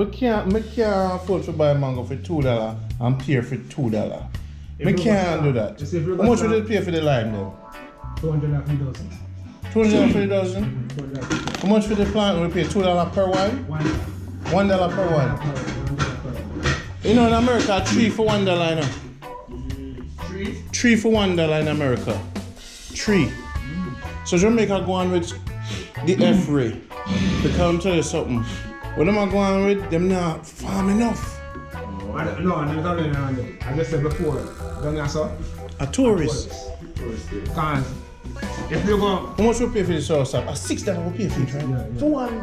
We can't afford to buy mango for $2 and pear for $2. We can't do that. How much would you pay for the lime then? 200 for the dozen. 200 for the dozen? How much for the plant? We pay $2 per one? $1 per one. You know in America, 3 for $1, you know? 3 for $1 in America. 3. So Jamaica go on with the F ray. Because I'm tell you something. When them are going with, them not farm enough. No, I just said before. Don't you so? A tourist. Because if you go. How much we pay for the sauce? $6 we pay for it, right? Yeah. For one.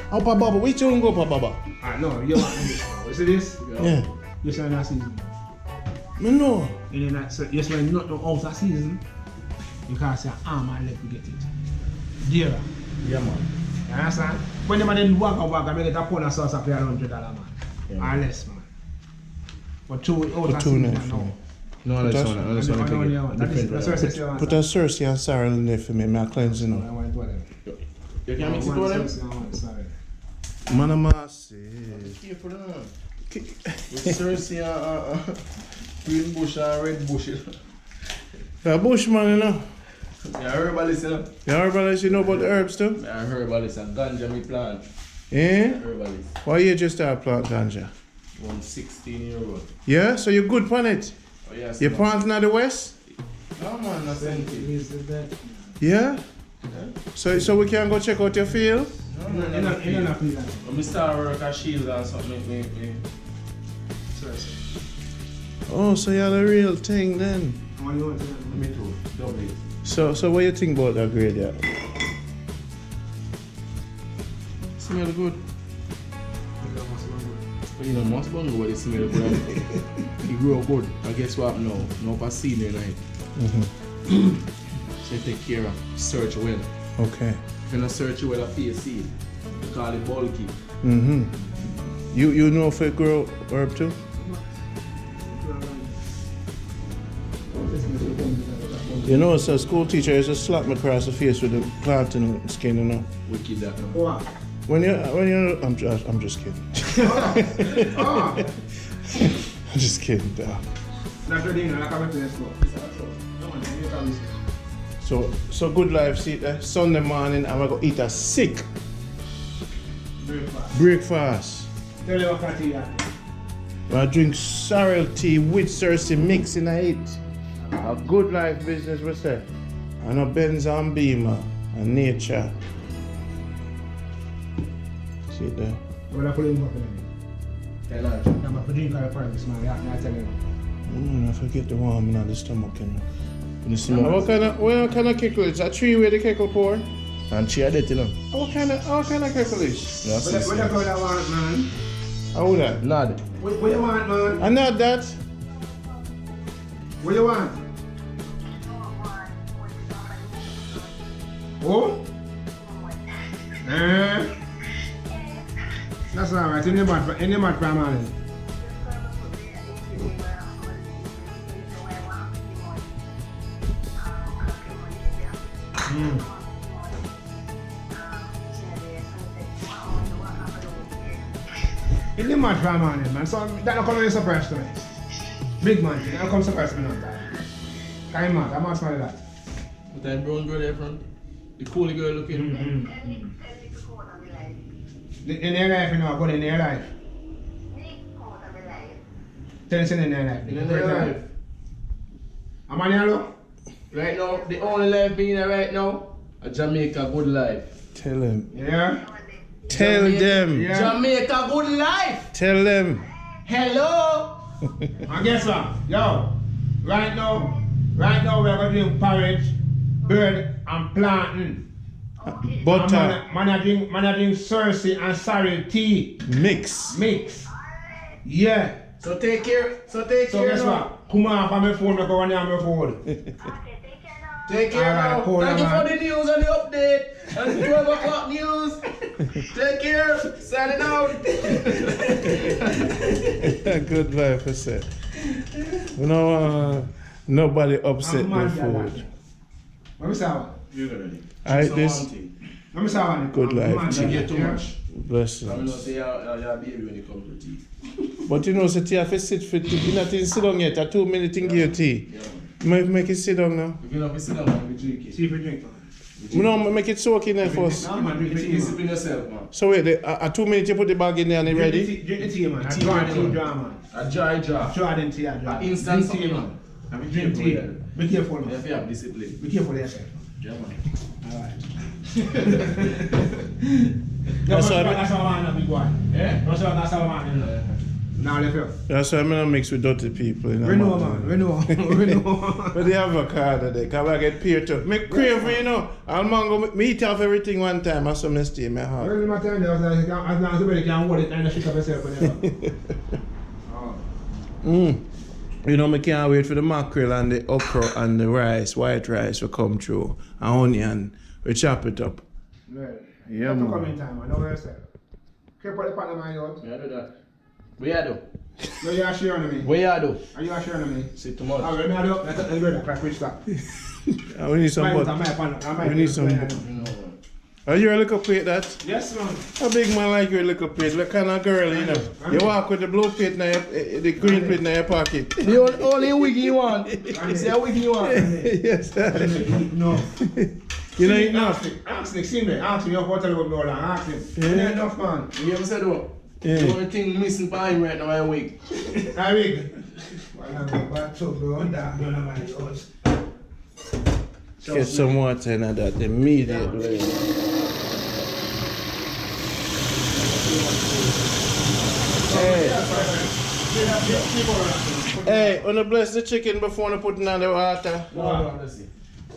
How about Baba? Wait till you go for Baba. No, you want this. You see this? Yeah. You see that season. Me know. And then that, so you see not no out of season. Because your arm and leg to get it. Dearer. Yeah, man. You understand? When them then walk, I get a pound of sauce up here $100, man. Yeah. Or less, man. For two out of For season, $2 no. No, that's one. That's one. Put a Cersei and Sorrel in there for me. My cleanse, you know. I want whatever. You can mix it with them? Sorry. Man, I'm Careful now. With Cersei and green bush and red bush. You're a bushman, you know. Yeah, herbalist, you know. You're a herbalist, you know about the herbs too? Yeah, herbalist and ganja me plant. Eh? Herbalist. Why you just start plant ganja? 116 €. Yeah? So you're good on it? Oh, yes. You planting at the west? No, man, that's empty. Yeah? So we can go check out your field? No, When we start work at Shield or something, me. Cersei. Oh, so you're the real thing then. Me too. Double it. So what you think about that grade yeah? Smell good. You know, most bungo what they smell good. He grow good. And guess what now? No for senior night. So you take care of search well. Okay. If you not search well for your seed, you call it bulky. You know if it grow herb too? You know, so school teacher used to slap me across the face with the plantain skin, you know. Wicked that now. What? When you, I'm just kidding. I'm just kidding, dog. So good life, see that Sunday morning, I'm gonna go eat a sick breakfast. Tell you what I tea. I drink sorrel tea with Cersei mix in it. A good life business, we say. And a Benz and Beamer and nature. See it there? What I put in what Tell her. I'm going to drink our friends, man. I tell you. I forget the warm in the stomach, you know. What kind of keckle is? A tree where the keckle pour? And she had it, you know. What kind of keckle is? That's What you want, man? How that? Nod. What you want, man? And not that. What you want? Oh? That's alright. Any mad for man. Any mad for man. So that don't come as a surprise to me. Big man, that don't come surprise me not that. I'm mad. I'm mad that. With that brown girl there front. The cool girl looking. In their life, you know, but in their life. Tell us in their life. In their life. I'm on here, Right now, the only life being there right now, a Jamaica good life. Tell them. Yeah? Tell them. Yeah. Jamaica good life. Tell them. Hello. And guess what? Yo, right now we're going to drink porridge, bird, and plantain. Butter. Man, I drink Cersei and sorrel tea. Mix. Yeah. So take care. So guess what? Come on from my phone, I go on my phone. Take care Alright, now. cool, Thank you man. for the news and the update. And the 12 o'clock news. Take care. Signing out. Good life, I said. You know, nobody upset with food. Let me say one. You're gonna I this Let me say one. good life. Don't get too much. Blessings. I know say you're a baby when it comes to tea. But you know, so tea have to sit for tea. You not even sit down yet. A 2 minute thing give you tea. Yeah, Make it sit down now. if you don't sit down, man, we drink it. See if you drink, man. No, make it soak in there first. No, man, drink the tea, Discipline man. yourself, man. So wait, a 2 minutes you put the bag in there and it ready? Drink the tea, man. A Tea dry ready, tea, man. dry, man. A dry jar. Dry then tea, dry. A instant Drink tea, tea, man. I mean, drink tea. Be careful, You man. have to have discipline. Be careful of yourself. Yeah, man. Alright. That's all. That's how I'm big boy. Yeah? That's how I'm now left you. That's why I'm not mix with dirty people. You know, Renew, man. Renew. But the avocado they come I get peer to make crave, you know. I'll mango me eat off everything one time. I saw me stay in my heart. Well, my time there was like, as long as somebody can hold it and shake up yourself. You know, me can't wait for the mackerel and the okra and the rice, white rice to come through. And onion, we chop it up. Yeah, man. man. Come in time, man. Know yourself. Keep the partner, man, you out. Yeah, do that. Where you do? No, you are sharing me. Where you do? Are you sharing me? Sit too much. I'm going to do it. Let's go to crack which that. We need some butter. We need some butter. Are you a little plate that? Yes, man. A big man like you a little plate. What kind of girl, you know? You walk with the blue plate in your, the green plate in your pocket. The only wiggy you want. Is there a wiggy you want? Yes, sir. No. You know enough. Ask Nick, see me. Ask me, your hotel will go long. Ask him. Yeah. You know enough, man. You ever said what? Yeah. The only thing missing by him right now is a wig. I wig. Well, I'm going to go on that. No, no, man. Get some water in that immediately. Hey, wanna bless the chicken before you put it on the water? No, let's see.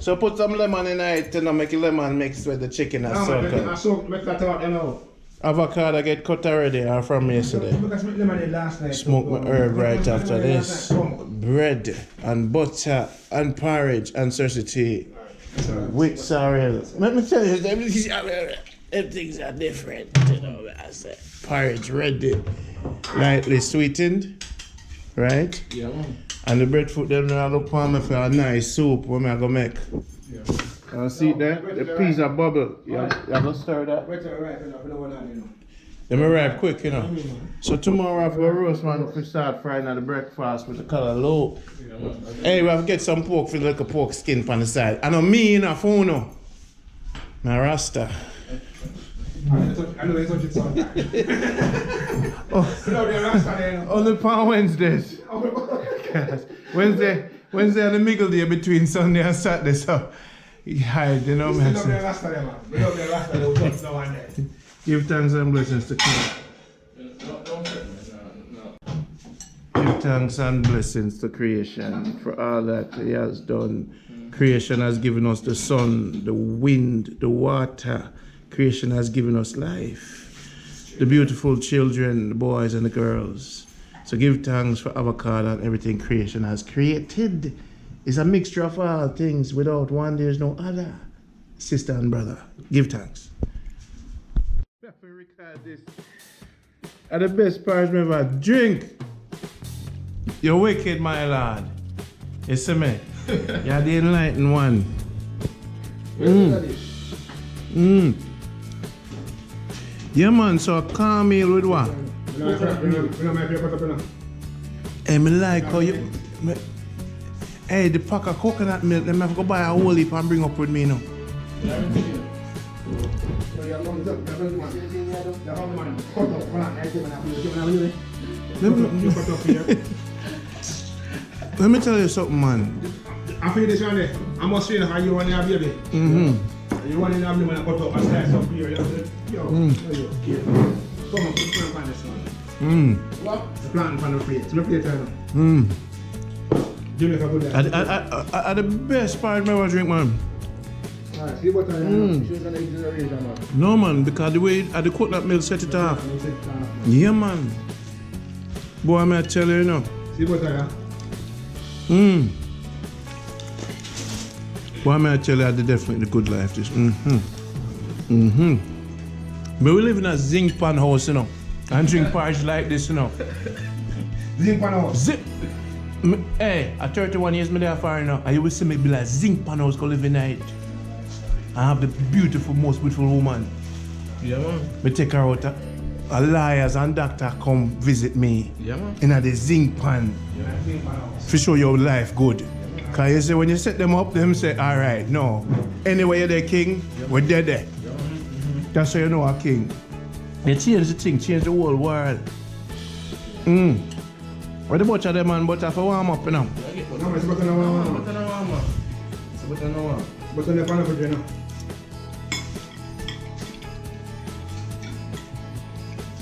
So put some lemon in it and make lemon mix with the chicken and No, man. I salt. soak, make that out, you know. Avocado get cut already from yesterday. Because make them on the last night. Smoke my herb right after this. Bread and butter and porridge and Cersey tea with sorrel. Let me tell you, everything's are different. You know what I say? Porridge ready, lightly sweetened, right? Yeah, man. And the breadfruit them I look for me for a nice soup when I go make. Yeah. See there? The peas are bubble. You gonna stir that? Wait till right, you know. They may arrive quick, you know. So tomorrow after a roast man, we start frying at the breakfast with the color low. Hey, we have to get some pork for the little pork skin on the side. I know me in a phone no. My Rasta. I know they touch it sometimes. Oh, No, they're Rasta there. only on Wednesdays. Wednesday and the middle day between Sunday and Saturday, so you hide, you know, We man. love their Rasta there, man. We love their Rasta there. We touch no one there. Give thanks and blessings to King. Don't fret, man. Give thanks and blessings to creation for all that He has done. Creation has given us the sun, the wind, the water. Creation has given us life. The beautiful children, the boys and the girls. So give thanks for avocado and everything creation has created. It's a mixture of all things. Without one, there's no other. Sister and brother, give thanks. This. And the best part of ever, drink. You're wicked, my lord. You see me? You're the enlightened one. Yeah, man, so a calm meal with what? Hey, me like how you... Hey, the pack of coconut milk, them have to go buy a whole heap and bring up with me now. Let me tell you something, man. After this one, I must feel how you want to have baby. You want to have them when I cut up and slice up here. Yo, come on, put the plant on this one. What? The plant on the plate. So the plate right now. Jamaica good there. At the best part of my drink, man. Alright, see what I am. She was going to exaggerate, man. No, man, because the way the coconut milk set it off. Yeah, man. Boy, I'm going to tell you, you know. See what I am. Boy, I'm going to tell you, I had definitely good life. This. But we live in a zinc pan house, you know. And drink porridge like this, you know. Zinc pan house. Hey, at 31 years, me there far now. And you will see me be like zinc pan house go live in it. I have the beautiful, most beautiful woman. Yeah, man. Me take her out. A lawyers and doctor come visit me. Yeah, man. In the zinc pan. For show your life good. Cause you say when you set them up, them say, alright, no. Anyway you're the king, we're dead there. That's how you know a king. They change the thing, change the whole world. What the butcher them man butter for warm up, you know? No, it's butter no warm. Butter no warm, man. It's butter no warm. Butter no pan for you know.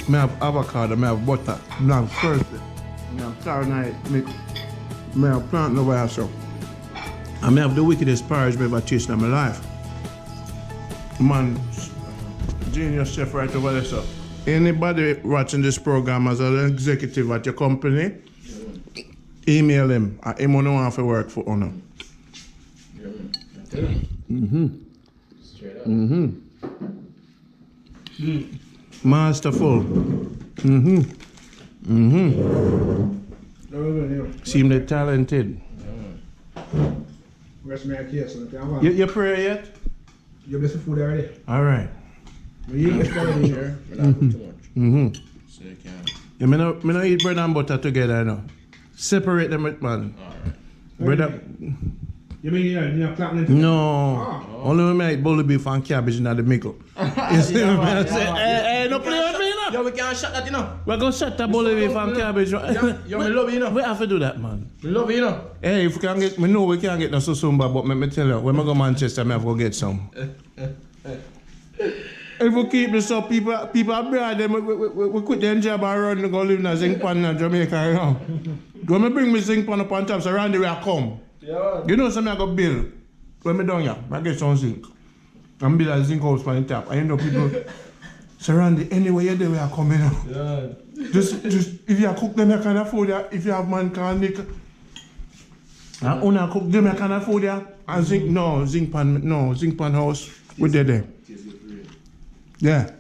I have avocado, I have butter, I have Cersey, I have Fahrenheit mix, I have plant over here, so. And I have the wickedest porridge I ever tasted in my life. Man, genius chef right over there, so. Anybody watching this program as an executive at your company, email him. Him don't want to work for honor. Straight up. Masterful. Seem they talented. Rest my case. You pray yet? You bless the food already. All right. You eat already here. But not too much. So you can. Yeah, me no eat bread and butter together, you know. Separate them, man. Alright. Bread. You mean you're planting? No. Only when I eat bully beef and cabbage in the middle. You see what I say? Hey, no play with me, you know. Yo, we can't shut that, you know. We're going to shut the bully beef and cabbage. Yo, me love you, you know. We have to do that, man. Me love you, you know. Hey, if we can get, we know we can't get no susumba, but let me tell you, when I go to Manchester, I have to go get some. If we keep this up, people abroad, we quit their job and run and go live in a zinc pan in Jamaica, you know. When I bring me zinc pan up on top, so around the way I come. Yeah. You know something I got build. When I down here, I get some zinc. I'm build a zinc house on the top. And you know people surround it anywhere you're there, where I come, you know. Yeah. Just if you cook them, you can afford it. If you have man can nick. And when I cook them, you can afford it. And zinc zinc pan house. We're there. Yeah.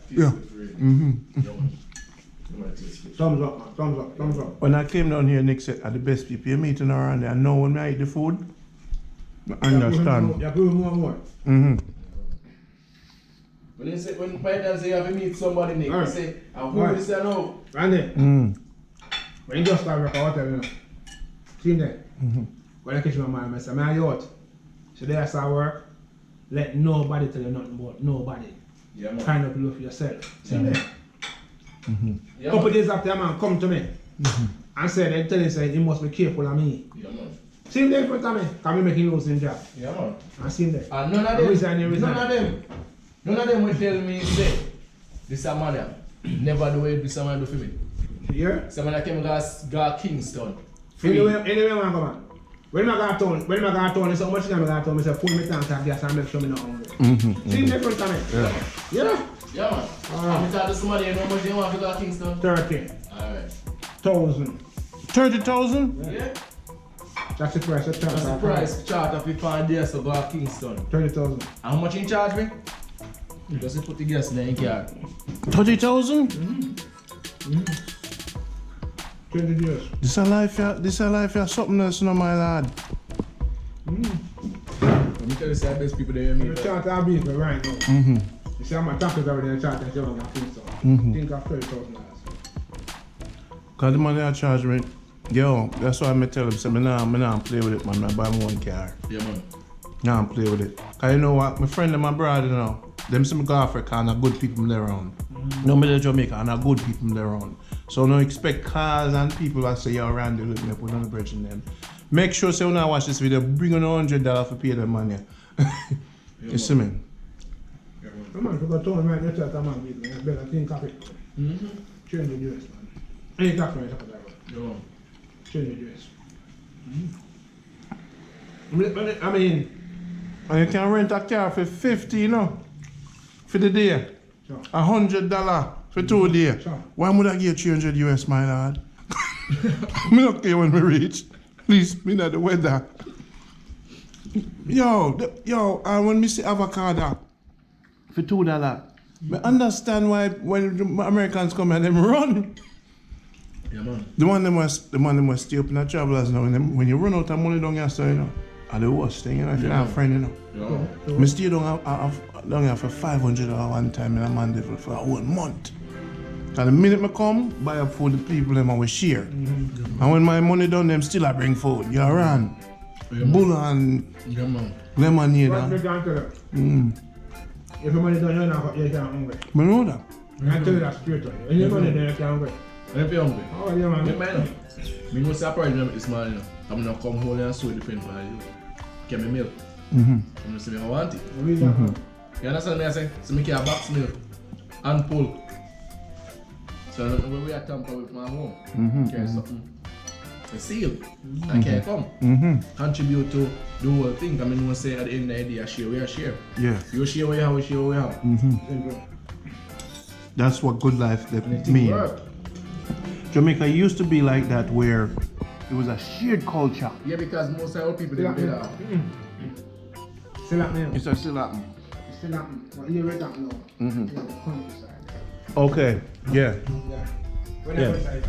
Thumbs up, man. Thumbs up. When I came down here, Nick said, are the best people you're meeting around there. I know when I eat the food, I understand. You're proving more. When Python say you have to meet somebody, Nick, you say, and who is that now? Randy. When you just start work, I'll tell you. See there? When I catch my man, I say, man, you out. So there I start work. Let nobody tell you nothing about nobody. Yeah, man. Kind of look for yourself. See there? Yeah, Couple days after, man, come to me and say, they tell you, say, you must be careful of me. Yeah, man. See him there in front of me, can we make him lose his job? Yeah, man. I see him there. And none of them will tell me, say, this a man, never do it, this a man do for me. Yeah? Someone that came to Kingston. Anyway, man, come on. When I got town, there's so much time I got town, I say, pull me tank of gas and make sure me not hungry. See him there in front of me? Yeah? Yeah, man. Alright. I'm talking to somebody, you know how much they want to go to Kingston? 30,000. Alright. 30,000? Yeah? That's the price. That's the price chart of it for days to go to Kingston. 30,000. And how much in charge me? Just put the gas in the car. 30,000? 20 years. This a life, something else, no, my lad. Let me tell you, the best people there The meet. chart I'll be for right now. You see, I'm a taxes over there in the chart and say, I'm going to Kingston. Think of $30,000. Because the money I charge me, yo, that's why I tell him, say, I don't play with it, man. I buy my own car. Yeah, man. I don't play with it. Because you know what, my friend and my brother, you know, them some go Africa and are good people there around. No middle Jamaica and are good people there around. So don't expect cars and people that say you're around there with me, put on the bridge in them. Make sure, say when I watch this video, bring on $100 for pay them money. You see me? Come on, if you go to town right now, tell man, you better think of it. Change the US, man. Any tax right after that, Yeah, man. change the US. I mean, And you can rent a car for 50, you know, for the day. sure. $100 for 2 days. Sure. Why would I get 300 US, my lad? Me not care when we reach. Please, me not the weather. Yo, and when me see avocado for $2, I understand why when the Americans come and them run. Yeah, man. The man them was stay up in the travelers now. When you run out of money down here, so you know. And the worst thing, you know, if you're not a friend, you know. Yeah. I stay down here for $500 one time in a Mandeville for a whole month. And the minute I come, buy up for the people them and we share. And when my money done, them still I bring food. You run. Bull and Yeah, man. lemonade. What and- you can't tell you? If your money done, you're not hungry. I know that. I tell you that straight on. If your money done, you're hungry. I'm not hungry. Oh, yeah, man. Yeah, man. Me know say I probably this morning, you know. I'm gonna come home and sew the pen for you. Get me milk. I'm gonna say I want it. What is that, man? You understand me I say? So me can box milk and pull. So when we are tamper with my home, carry something. A seal. I can't come. Contribute to the whole thing. I mean, we say at the end of the day, I share, we are share. Yeah. You share what you have, we share what we have. Simple. That's what good life And it means. work. Jamaica used to be like that where it was a shared culture. Yeah, because most of our people didn't do that. Still happening. It's still happening. Still happening. But you read that now. Yeah, the countryside. Okay, yeah. Yeah. When Yeah. I was like,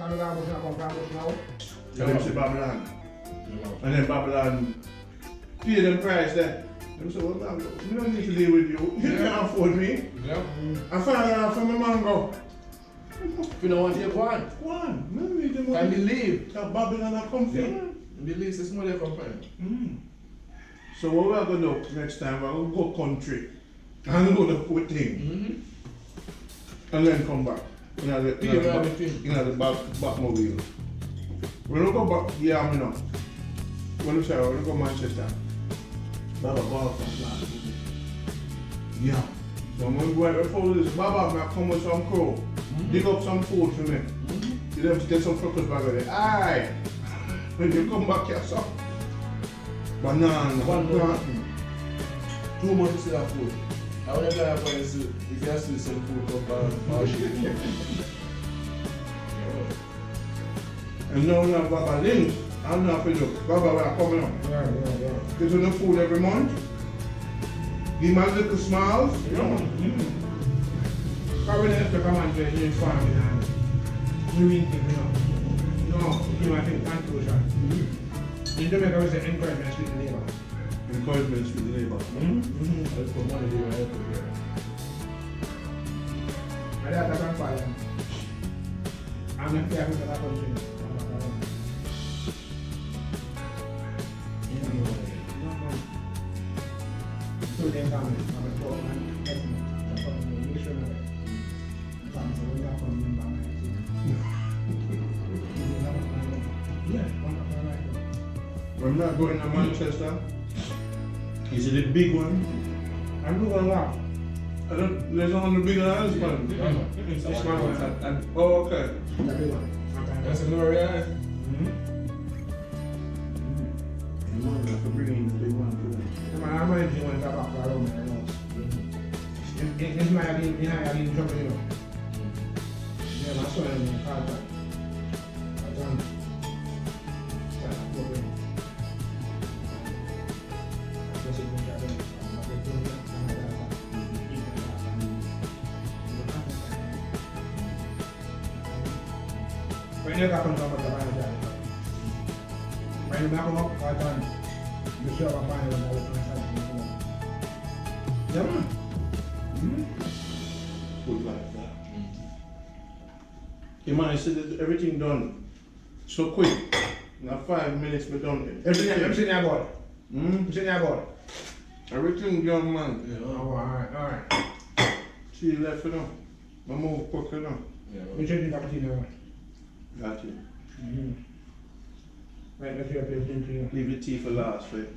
I'm now. Tell them to Babylon. And then Babylon pay them price there. Them say, well, man, we don't need to deal with you. You can't afford me. Yeah. I find out from my mango. If you don't want to take one, One, maybe the can money. believe. That Babylon are comfy. Believe it's more than company. So what we're gonna do next time, we're gonna go country. And go the put thing. And then come back. You know the back mobile. When we go back, yeah, I know. When we say we're gonna go Manchester. Baba go from plan. Yeah. So when we go before this, Baba may come with some crow. Dig up some food for me. You them get some focus back there. Aye. When you come back here, so banana. One more. 2 months to see that food. I want to go and find if you have to see some food from our shit. And now we have Baba links. I'm not for you. Baba we are coming up. Yeah. Get on the food every month. Give my little smiles. Probably have to come and do a farming and doing things, you know. No, you know, I think conclusion. In Jamaica, we say encouragement with the neighbor. Encouragements with the neighbor. Let's put money there and help here. And that's a grandfather. I'm not careful for that country. So they come and have a talk and help me. That's what I'm missionary. So we have to remember my yeah, We're not going to Manchester. Is it a big one? I'm going to laugh. I don't, there's not the bigger than this one. It's a small one. Oh, okay. The big one. That's a L'Oreal. The one that could bring in the big one too. I'm going to go and talk about my nose. It's my idea trouble, you know. Yeah, my son is in the car. When you come up with the manager, when you come up, I done. You show up fine with all the yeah, man. Good like that. You man, I said that everything done so quick. Now 5 minutes we done. Everything I got. Hmm? Everything I got. Everything done, man. Yeah. Oh, alright. See you left, you know. I move quickly now. We should do cappuccino. Got you. Right, let's see up here, team to you. Leave the tea for last, right?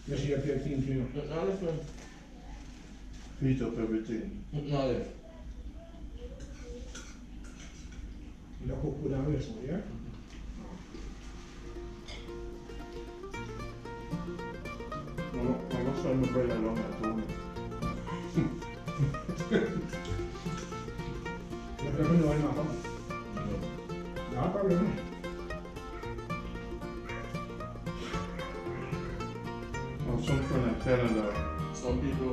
Let's see up here, team to you. No, listen. Heat up everything. No, left. You don't cook down this one, yeah? No, I'm not showing my bread along that home. You never know when I'm coming. No problem. Oh, some friend in Canada. Some people,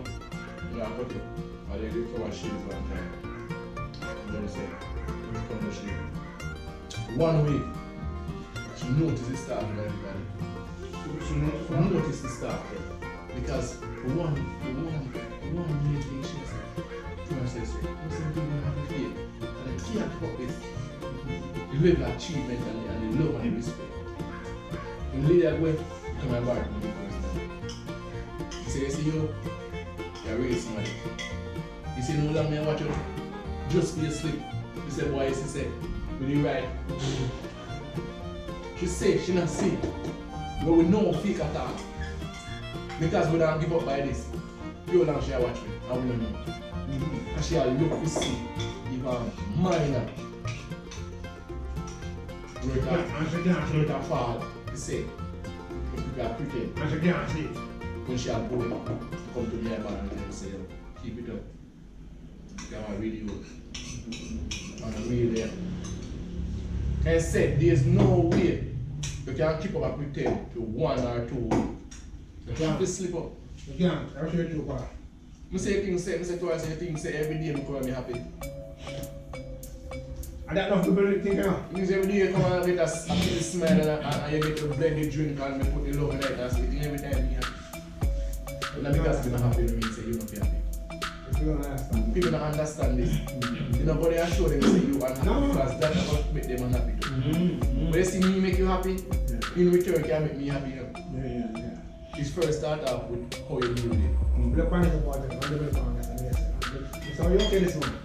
yeah, got it. I did it for my shoes one time. I'm gonna say, from the shoe. 1 week, she noticed it started everybody. this to start with. Because one main thing she said, I said, people have to feel. And the key to fuck this, the level of achievement and the love and the respect. When you lay that way, you come and bark when you first time. You say, you see you, you're really smart. You say, no long me watch you, just be asleep. You say, boy, she say, when you ride. She say, she not see, but we know fake at all. Because we don't give up by this. You long she watch me, and we don't know. And she look to see, even minor. Where it fall, you say, you got pretend. And she can't see. When she had boy, come to me and say, keep it up. You are really good. And I'm really there. And said, there's no way you can keep up and pretend to 1 or 2. You can't be slip up. You can't. I'll show you too far. I say things, say twice, things say every day I come and be happy. And that enough people think now. Because every day you come and get a smile and you get to blend the drink and put the love in it and sleep every time you happy. But not because you're not happy, it means you're not happy. People don't understand. People don't understand this. You know, but they show them say you unhappy because that's what make them unhappy too. But they see me make you happy, in return can make me happy. You know? Yeah. It's first start off with how you do it. Look on it about it. I'm the best one. So are you okay this morning?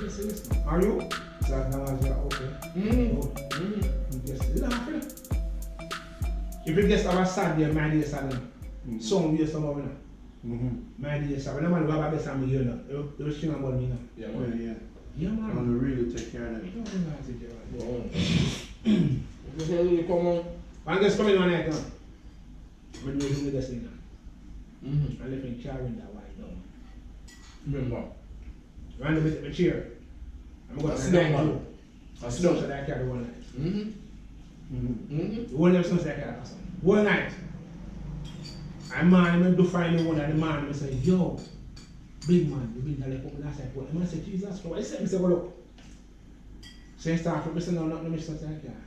Yes, listen. Are you? So as long as you're okay. Just laughing. If you get our Sunday, my dear Sunday, some years some of them. My dear Sunday, no man go back to Sunday, you know. You will sing about me now. Yeah, man. Yeah, man. I'm gonna really take care of that. You don't know how to do it. You say you come on. I'm just coming on night now. When you're doing this thing now. I Mm-hmm. live in carrying that white down. Remember. Run with the chair. I'm going to Sit down, man. Sit down so that I carry one night. The one of them songs that I carry one night. And man, I do find the one and the man I say, yo, big man, the big guy like last night. The man said, Jesus Christ, I said, I said, go look. So I start from, I said, no, not the mission that I carry.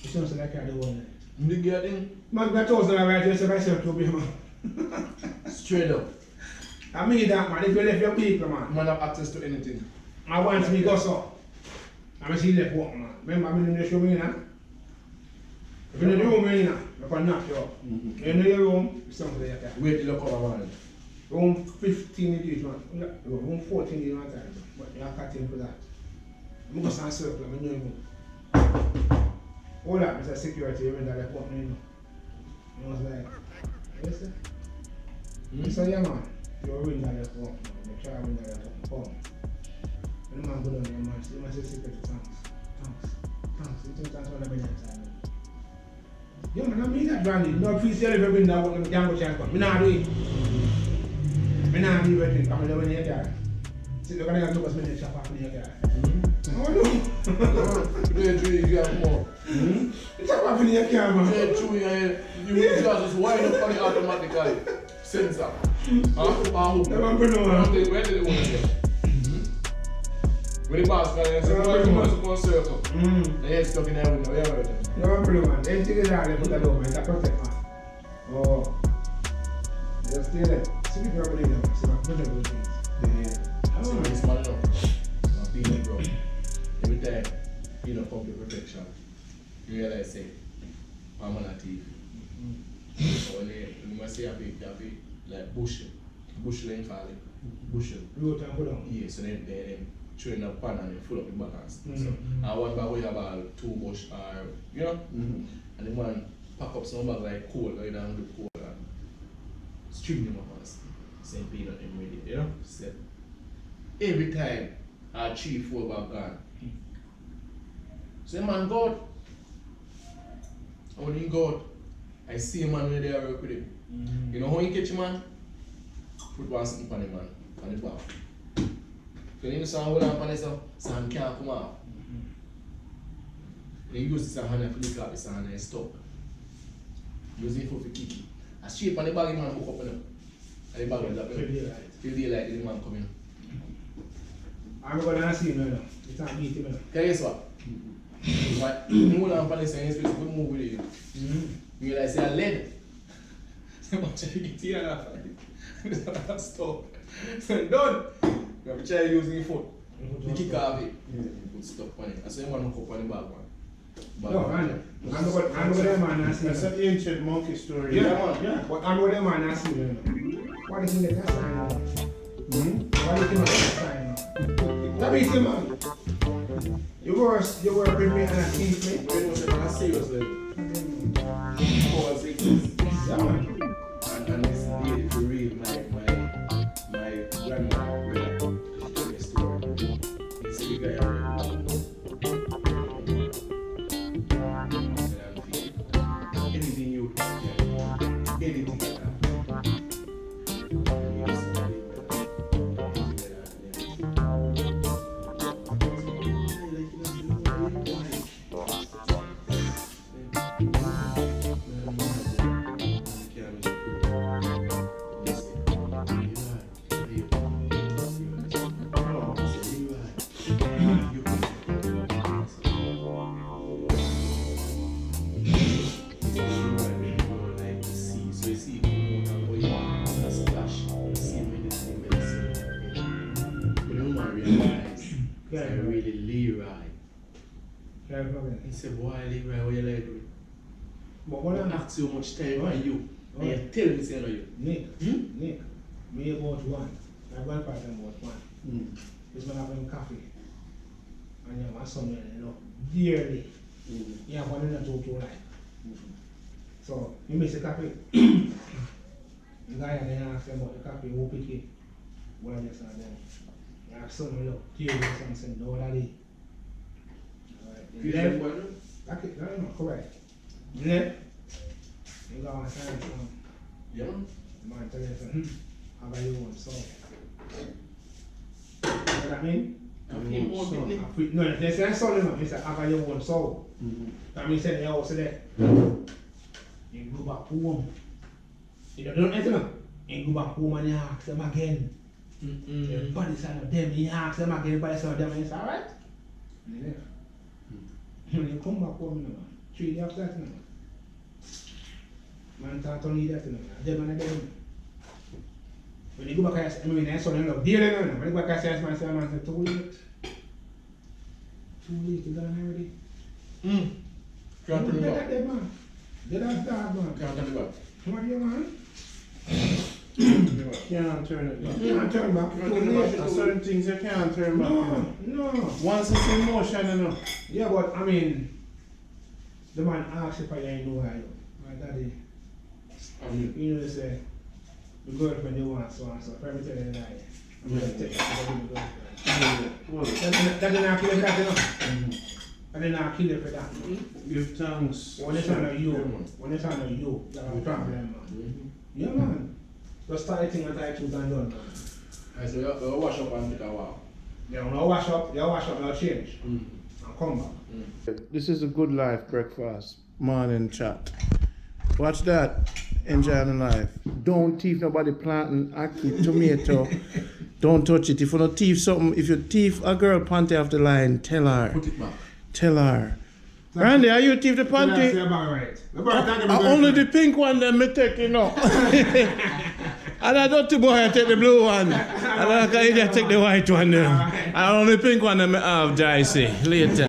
The songs that I carry the one night. You get in? Man, that was not right, I said, myself to be man. Straight up. I mean that man, if you left your people man. Man have access to anything. I want me go so. I'm see left walk man. Remember I'm in the show me now. If you're in the room now, I can knock you up. You're in the room, something like that. Wait till you come man. Room 15 days man. Room 14 days one time. But you have cut in for that. I'm going to stand circle, I'm in the room. All that, Mr. Security, even that left walk me now. I was like, yes sir? So yeah man, you're in that left walk man. You try to win that left walk. When the man go down there, man, see my secret, thanks. You think that's what I've been inside? Yeah, man, I mean that, Brandy. No, please tell everybody that what I'm going to chance come. I not do it. I not do everything. Come over here, guy. See, look at that, look at me, chop off in here, guy. Oh, no. You have more. Chop off in here, guy, man. You just wind up on it automatically. Sensor. That man put no one. Where did it want to get? When the boss got there, so you must go circle. The head stuck in there with no air. No man put no one. Anything is hard, they put that over. It's a protect man. Oh. Just stay there. See if you're believing them. See my protect those things. Yeah. See me small enough. I'm feeling bro. Every time, you know, pump your protection. You realize, say, I'm on a thief. So when you must say a big, like bush lane falling. Bush. You go and put on. Yeah, so then train up pan and then full up the balance. So I want to weigh about 2 bush or, you know? And the man pack up some bag like coal, go down with coal and string them up and same peanut and ready, you know? So every time I 3-4 bag gone. So the man go out. And when he go out, I see a man when they work with him. You know how you catch a man? Put one sitting on the man, on the back. When you hold on on this, sand can't come out. When you use this hand to lick up his hand and stop. Use it for kick it. A straight on the bag, man hook up on him. And the bag is up. Feel the light, the man coming. I'm going to see him now. It's not beat him now. Guess what? Hold on on this and you're supposed to move with it. You realize you're lead. So much I get here and after stuff. So done. You have to try using your foot. You kick off it. Put stuff on it. I say one hook on the back one. No, I'm with them man, I see. That's an ancient monkey story. Yeah, man, yeah. But I'm with them man, I see. What do you think that's sign now? What do you think that's sign now? That means, man, you work with me and I keep me. You know, so I'm seriously. Yeah, man. And this lady for real, my grandma really told me a story. He said the guy anything you can, anything like that. He said, boy, Leroy, what you like doing? But what I'm not so much time on you. And you tell me, say, no, you. Nick, me about one. My grandpa about one. This man having coffee. And yeah, my son, you know, dearly. Yeah, one in a total life. So, he makes a coffee. The guy and then asked him about the coffee, who pick it? Well, yes, and then. I asked him, look, dearly, son said, no, daddy. Then, that's not correct. Then, you go and sign some. yeah. The man tell you, how about you one soul? You know what I mean? No, they say soul, you know, he said, how about you one soul? That means say, you also there. You go back home. You don't enter them. You go back home and you ask them again. The body side of them, you ask them again, the body side of them, and you say, alright? And they left. When you come back home, you know, 3 days after that, you know, man can't only that, you know, them and them. When you go back, I mean, I saw them look dear, you know, when you go back, I say, man, said, 2 weeks. 2 weeks, you done already. Can't turn back. Dead, man. Dead as dog, man. Can't turn back. What are you, man? Can't turn it back. You can't turn back. There's certain things you can't turn back. No. Once it's in motion, you know. Yeah, but I mean, the man asked if I ain't know how you. My daddy, you know, they say, the girlfriend you want so and so. If every tell you lie, I'm going to take it to the girlfriend. That didn't kill that, you know. I didn't kill it for that. Give thanks. When it's on you, you have a problem, man. Yeah, man. Just start eating and I choose and done, man. I said, you wash up and take a while. Yeah, when you wash up, you'll change. And come back. This is a good life breakfast, morning chat. Watch that. Enjoy the life. Don't thief nobody planting ackee tomato. Don't touch it. If you don't thief something, if you thief a girl panty off the line, tell her. Put it back. Tell her. Randy, are you thief the panty? Only the pink one that me take, you know. And I don't boy I take the blue one. And I can take the white one then. And only the pink one that me have, Jicey. Later.